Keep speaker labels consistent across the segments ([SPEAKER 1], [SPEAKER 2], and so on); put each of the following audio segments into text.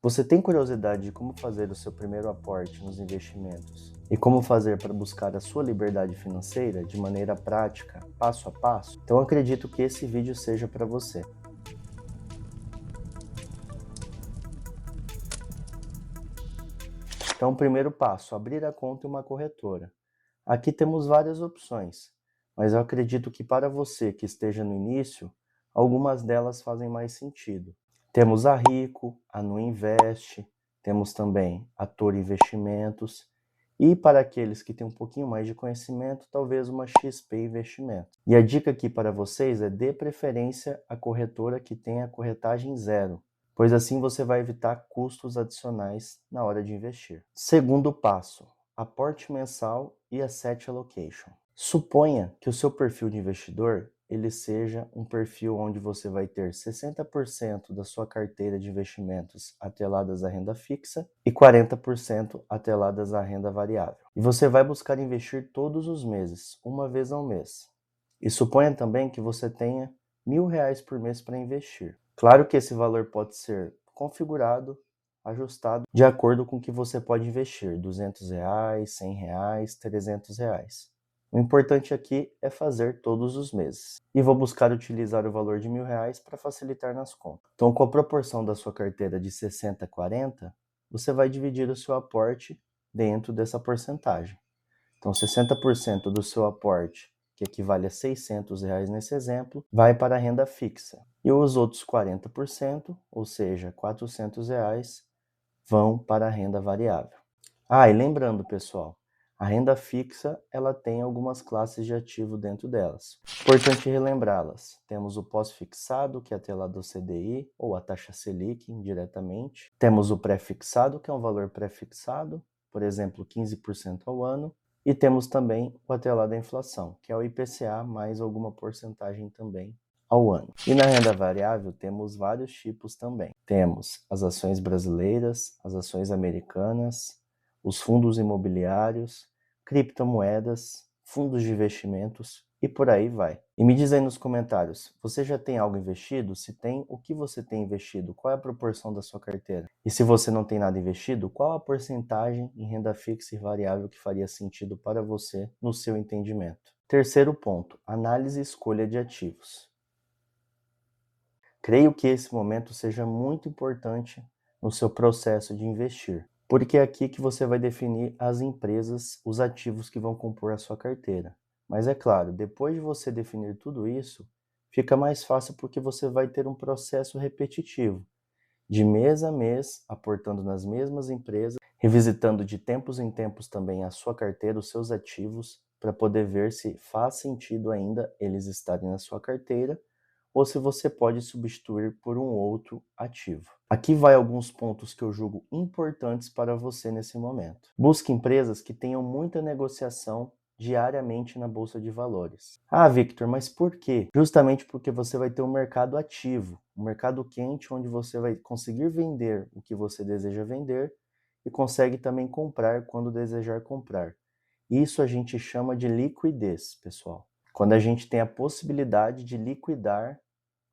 [SPEAKER 1] Você tem curiosidade de como fazer o seu primeiro aporte nos investimentos e como fazer para buscar a sua liberdade financeira de maneira prática, passo a passo? Então acredito que esse vídeo seja para você. Então, primeiro passo, abrir a conta em uma corretora. Aqui temos várias opções, mas eu acredito que para você que esteja no início, algumas delas fazem mais sentido. Temos a Rico, a Nuinvest, temos também a Toro Investimentos e para aqueles que têm um pouquinho mais de conhecimento, talvez uma XP Investimento. E a dica aqui para vocês é dê preferência à corretora que tenha corretagem zero, pois assim você vai evitar custos adicionais na hora de investir. Segundo passo, aporte mensal e asset allocation. Suponha que o seu perfil de investidor ele seja um perfil onde você vai ter 60% da sua carteira de investimentos atreladas à renda fixa e 40% atreladas à renda variável. E você vai buscar investir todos os meses, uma vez ao mês. E suponha também que você tenha R$ 1.000 por mês para investir. Claro que esse valor pode ser configurado, ajustado de acordo com o que você pode investir, R$ 200, R$ 100, R$ 300. O importante aqui é fazer todos os meses. E vou buscar utilizar o valor de R$ 1.000 para facilitar nas contas. Então, com a proporção da sua carteira de 60 a 40, você vai dividir o seu aporte dentro dessa porcentagem. Então, 60% do seu aporte, que equivale a R$ 600 nesse exemplo, vai para a renda fixa. E os outros 40%, ou seja, R$ 400, vão para a renda variável. E lembrando, pessoal, a renda fixa ela tem algumas classes de ativo dentro delas. Importante relembrá-las. Temos o pós-fixado, que é atrelado ao CDI ou a taxa Selic indiretamente. Temos o pré-fixado, que é um valor pré-fixado, por exemplo, 15% ao ano. E temos também o atrelado à inflação, que é o IPCA mais alguma porcentagem também ao ano. E na renda variável temos vários tipos também. Temos as ações brasileiras, as ações americanas, os fundos imobiliários, criptomoedas, fundos de investimentos e por aí vai. E me diz aí nos comentários, você já tem algo investido? Se tem, o que você tem investido? Qual é a proporção da sua carteira? E se você não tem nada investido, qual a porcentagem em renda fixa e variável que faria sentido para você no seu entendimento? Terceiro ponto, análise e escolha de ativos. Creio que esse momento seja muito importante no seu processo de investir, porque é aqui que você vai definir as empresas, os ativos que vão compor a sua carteira. Mas é claro, depois de você definir tudo isso, fica mais fácil porque você vai ter um processo repetitivo, de mês a mês, aportando nas mesmas empresas, revisitando de tempos em tempos também a sua carteira, os seus ativos, para poder ver se faz sentido ainda eles estarem na sua carteira ou se você pode substituir por um outro ativo. Aqui vai alguns pontos que eu julgo importantes para você nesse momento. Busque empresas que tenham muita negociação diariamente na bolsa de valores. Victor, mas por quê? Justamente porque você vai ter um mercado ativo, um mercado quente onde você vai conseguir vender o que você deseja vender e consegue também comprar quando desejar comprar. Isso a gente chama de liquidez, pessoal. Quando a gente tem a possibilidade de liquidar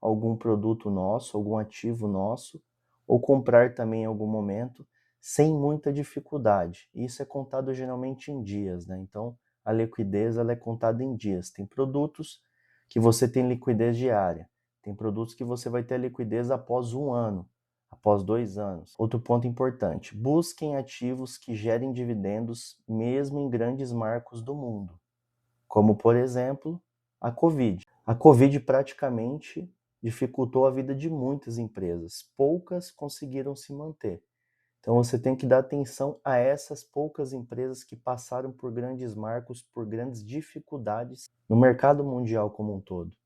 [SPEAKER 1] algum produto nosso, algum ativo nosso, ou comprar também em algum momento, sem muita dificuldade. Isso é contado geralmente em dias, né? Então, a liquidez ela é contada em dias. Tem produtos que você tem liquidez diária, tem produtos que você vai ter liquidez após 1 ano, após 2 anos. Outro ponto importante, busquem ativos que gerem dividendos mesmo em grandes marcos do mundo, como por exemplo, a Covid. A Covid praticamente dificultou a vida de muitas empresas, poucas conseguiram se manter. Então você tem que dar atenção a essas poucas empresas que passaram por grandes marcos, por grandes dificuldades no mercado mundial como um todo.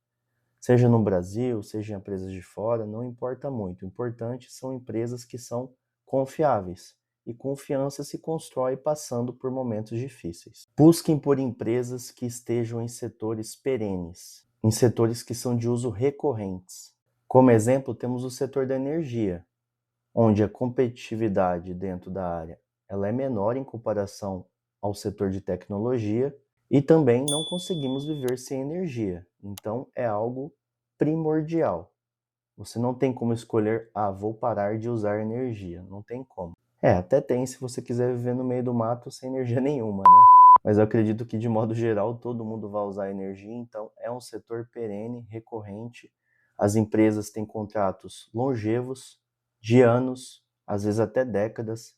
[SPEAKER 1] Seja no Brasil, seja em empresas de fora, não importa muito. O importante são empresas que são confiáveis. E confiança se constrói passando por momentos difíceis. Busquem por empresas que estejam em setores perenes, em setores que são de uso recorrentes. Como exemplo, temos o setor da energia, onde a competitividade dentro da área ela é menor em comparação ao setor de tecnologia e também não conseguimos viver sem energia. Então, é algo primordial. Você não tem como escolher, vou parar de usar energia. Não tem como. Até tem se você quiser viver no meio do mato sem energia nenhuma, né? Mas eu acredito que, de modo geral, todo mundo vai usar energia, então é um setor perene, recorrente. As empresas têm contratos longevos, de anos, às vezes até décadas.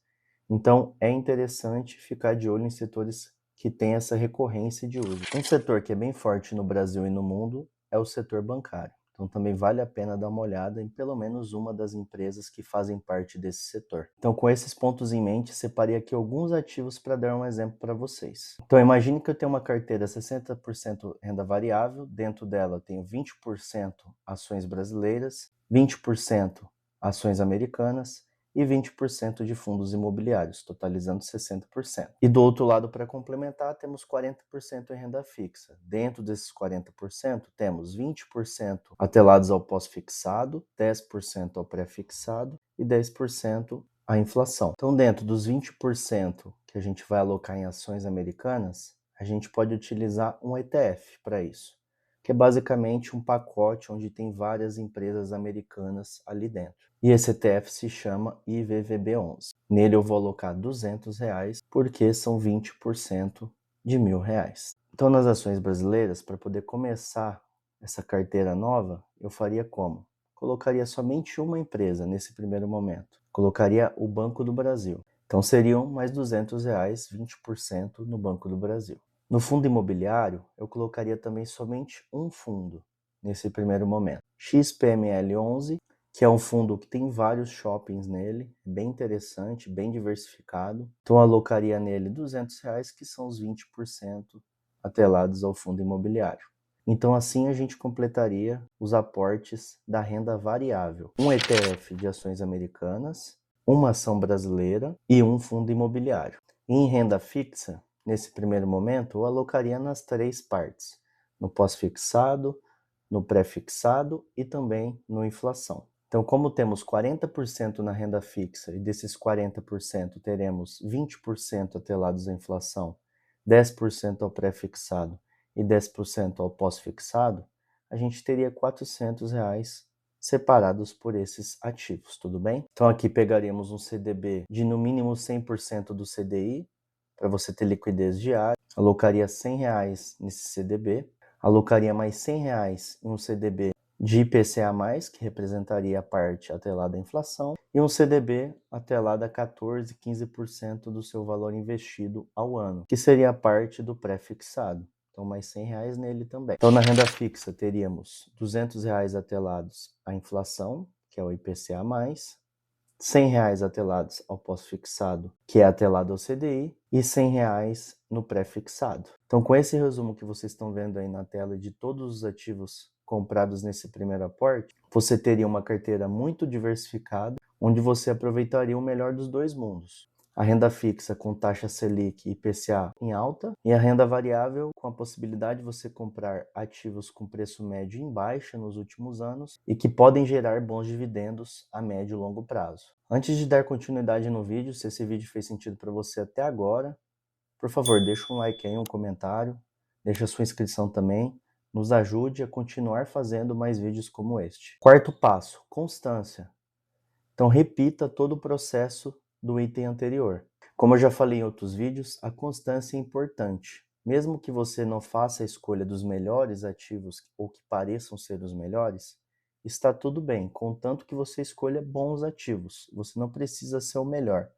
[SPEAKER 1] Então é interessante ficar de olho em setores que têm essa recorrência de uso. Um setor que é bem forte no Brasil e no mundo é o setor bancário. Então também vale a pena dar uma olhada em pelo menos uma das empresas que fazem parte desse setor. Então, com esses pontos em mente, separei aqui alguns ativos para dar um exemplo para vocês. Então imagine que eu tenho uma carteira 60% renda variável, dentro dela eu tenho 20% ações brasileiras, 20% ações americanas e 20% de fundos imobiliários, totalizando 60%. E do outro lado, para complementar, temos 40% em renda fixa. Dentro desses 40%, temos 20% atrelados ao pós-fixado, 10% ao pré-fixado e 10% à inflação. Então, dentro dos 20% que a gente vai alocar em ações americanas, a gente pode utilizar um ETF para isso, que é basicamente um pacote onde tem várias empresas americanas ali dentro. E esse ETF se chama IVVB11. Nele eu vou alocar R$200 porque são 20% de R$1.000. Então, nas ações brasileiras, para poder começar essa carteira nova, eu faria como? Colocaria somente uma empresa nesse primeiro momento. Colocaria o Banco do Brasil. Então seriam mais R$200, 20% no Banco do Brasil. No fundo imobiliário, eu colocaria também somente um fundo nesse primeiro momento. XPML11, que é um fundo que tem vários shoppings nele, bem interessante, bem diversificado. Então eu alocaria nele R$200, que são os 20% atrelados ao fundo imobiliário. Então assim a gente completaria os aportes da renda variável. Um ETF de ações americanas, uma ação brasileira e um fundo imobiliário. Em renda fixa, nesse primeiro momento, eu alocaria nas três partes: no pós-fixado, no pré-fixado e também no inflação. Então, como temos 40% na renda fixa e desses 40% teremos 20% atrelados à inflação, 10% ao pré-fixado e 10% ao pós-fixado, a gente teria R$400 separados por esses ativos, tudo bem? Então aqui pegaríamos um CDB de no mínimo 100% do CDI, para você ter liquidez diária, alocaria R$100 nesse CDB, alocaria mais R$100 em um CDB de IPCA+, que representaria a parte atrelada à inflação, e um CDB atrelado a 14, 15% do seu valor investido ao ano, que seria a parte do pré-fixado. Então, mais R$100 nele também. Então, na renda fixa, teríamos R$200 atrelados à inflação, que é o IPCA+, R$100 atrelados ao pós-fixado, que é atrelado ao CDI, e R$100 no pré-fixado. Então, com esse resumo que vocês estão vendo aí na tela de todos os ativos comprados nesse primeiro aporte, você teria uma carteira muito diversificada, onde você aproveitaria o melhor dos dois mundos. A renda fixa com taxa Selic e IPCA em alta, e a renda variável com a possibilidade de você comprar ativos com preço médio em baixa nos últimos anos e que podem gerar bons dividendos a médio e longo prazo. Antes de dar continuidade no vídeo, se esse vídeo fez sentido para você até agora, por favor, deixa um like aí, um comentário, deixa a sua inscrição também, nos ajude a continuar fazendo mais vídeos como este. Quarto passo, constância. Então repita todo o processo do item anterior. Como eu já falei em outros vídeos, a constância é importante. Mesmo que você não faça a escolha dos melhores ativos ou que pareçam ser os melhores, está tudo bem, contanto que você escolha bons ativos. Você não precisa ser o melhor.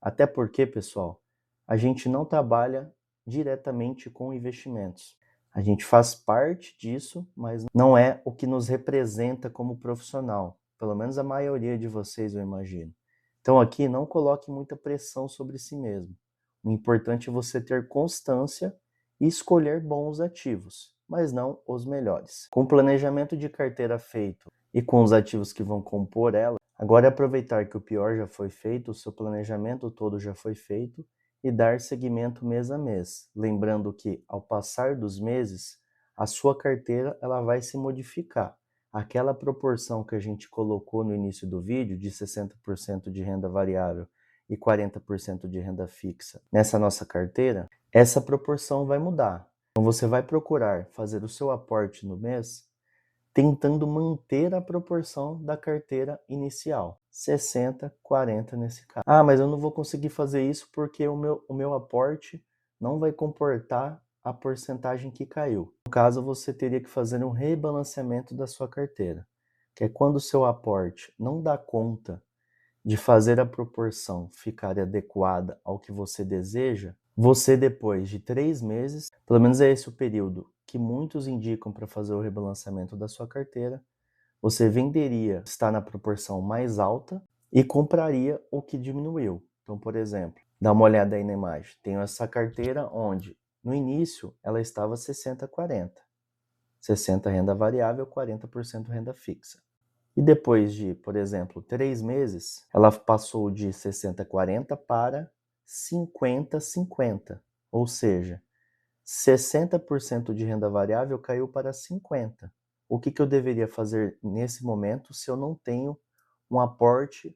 [SPEAKER 1] Até porque, pessoal, a gente não trabalha diretamente com investimentos. A gente faz parte disso, mas não é o que nos representa como profissional. Pelo menos a maioria de vocês, eu imagino. Então aqui não coloque muita pressão sobre si mesmo. O importante é você ter constância e escolher bons ativos, mas não os melhores. Com o planejamento de carteira feito e com os ativos que vão compor ela, agora é aproveitar que o pior já foi feito, o seu planejamento todo já foi feito e dar seguimento mês a mês. Lembrando que, ao passar dos meses, a sua carteira ela vai se modificar. Aquela proporção que a gente colocou no início do vídeo, de 60% de renda variável e 40% de renda fixa nessa nossa carteira, essa proporção vai mudar. Então você vai procurar fazer o seu aporte no mês tentando manter a proporção da carteira inicial, 60, 40 nesse caso. Ah, mas eu não vou conseguir fazer isso porque o meu aporte não vai comportar a porcentagem que caiu. No caso, você teria que fazer um rebalanceamento da sua carteira, que é quando o seu aporte não dá conta de fazer a proporção ficar adequada ao que você deseja, você depois de 3 meses, pelo menos é esse o período que muitos indicam para fazer o rebalanceamento da sua carteira, você venderia, está na proporção mais alta e compraria o que diminuiu. Então, por exemplo, dá uma olhada aí na imagem. Tenho essa carteira onde, no início, ela estava 60-40. 60 renda variável, 40% renda fixa. E depois de, por exemplo, 3 meses, ela passou de 60-40 para 50-50. Ou seja, 60% de renda variável caiu para 50%. O que eu deveria fazer nesse momento se eu não tenho um aporte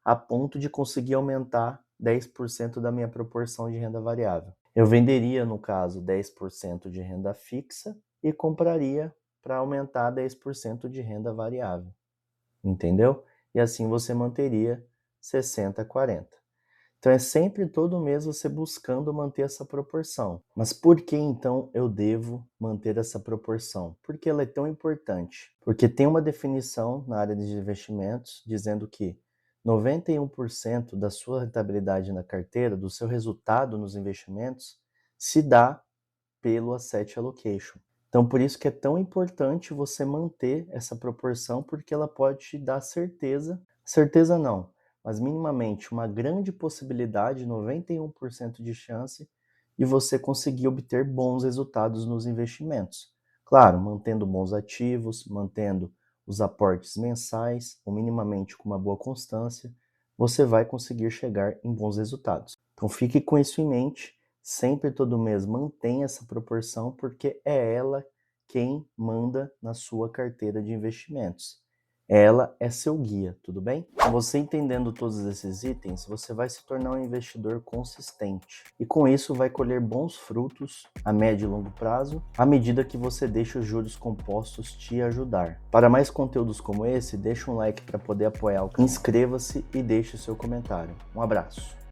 [SPEAKER 1] a ponto de conseguir aumentar 10% da minha proporção de renda variável? Eu venderia, no caso, 10% de renda fixa e compraria para aumentar 10% de renda variável. Entendeu? E assim você manteria 60-40. Então é sempre todo mês você buscando manter essa proporção. Mas por que então eu devo manter essa proporção? Porque ela é tão importante. Porque tem uma definição na área de investimentos dizendo que 91% da sua rentabilidade na carteira, do seu resultado nos investimentos, se dá pelo asset allocation. Então, por isso que é tão importante você manter essa proporção, porque ela pode te dar certeza não, mas minimamente uma grande possibilidade, 91% de chance, de você conseguir obter bons resultados nos investimentos. Claro, mantendo bons ativos, mantendo os aportes mensais, ou minimamente com uma boa constância, você vai conseguir chegar em bons resultados. Então fique com isso em mente. Sempre todo mês mantenha essa proporção, porque é ela quem manda na sua carteira de investimentos. Ela é seu guia, tudo bem? Você entendendo todos esses itens, você vai se tornar um investidor consistente. E com isso vai colher bons frutos a médio e longo prazo, à medida que você deixa os juros compostos te ajudar. Para mais conteúdos como esse, deixa um like para poder apoiar o canal, inscreva-se e deixe o seu comentário. Um abraço!